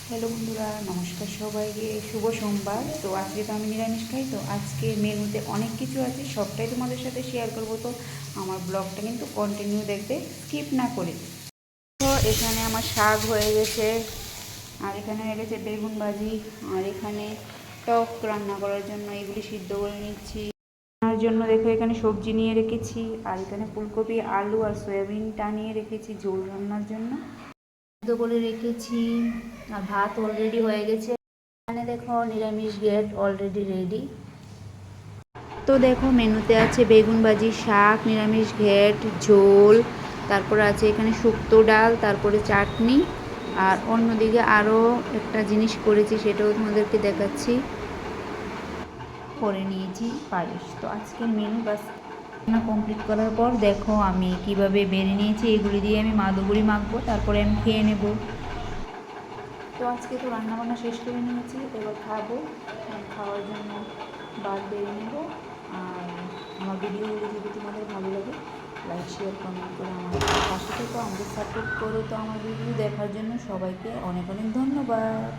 Hello বন্ধুরা, নমস্কার সবাইকে। শুভ সোমবার। তো আজকে তো আমি নিরামিষ খাই, তো আজকে মেনুতে অনেক কিছু আছে, সবটাই তোমাদের সাথে শেয়ার করবো। তো আমার ব্লগটা কিন্তু কন্টিনিউ দেখবে, স্কিপ না করে। তো এখানে আমার শাক হয়ে গেছে, আর এখানে হয়ে গেছে বেগুন ভাজি, আর এখানে টক রান্না করার জন্য এগুলি সিদ্ধ করে নিচ্ছি। রান্নার জন্য দেখো এখানে সবজি নিয়ে রেখেছি, আর এখানে ফুলকপি, আলু আর সয়াবিনটা নিয়ে রেখেছি ঝোল রান্নার জন্য, সিদ্ধ করে রেখেছি। আর ভাত অলরেডি হয়ে গেছে। এখানে দেখো নিরামিষ গেট অলরেডি রেডি। তো দেখো মেনুতে আছে বেগুন ভাজি, শাক, নিরামিষ ঘেট, ঝোল, তারপরে আছে এখানে শুক্তো ডাল, তারপরে চাটনি, আর অন্যদিকে আরও একটা জিনিস করেছি, সেটাও তোমাদেরকে দেখাচ্ছি। করে নিয়েছি পায়েস। তো আজকের মেনু বাস রান্না কমপ্লিট করার পর দেখো আমি কিভাবে বেড়ে নিয়েছি। এগুলি দিয়ে আমি মাদুগুড়ি মাখবো, তারপরে আমি খেয়ে নেব। তো আজকে তো রান্নাবান্না শেষ করে নিয়েছি, এবার খাবো। খাওয়ার জন্য বাদ বেড়ে নেব। আর আমার ভিডিওগুলো যদি তোমাদের ভালো লাগে, লাইক শেয়ার কমেন্ট করে আমার পাশে থেকো, আমাকে সাপোর্ট করো। তো আমার ভিডিও দেখার জন্য সবাইকে অনেক অনেক ধন্যবাদ।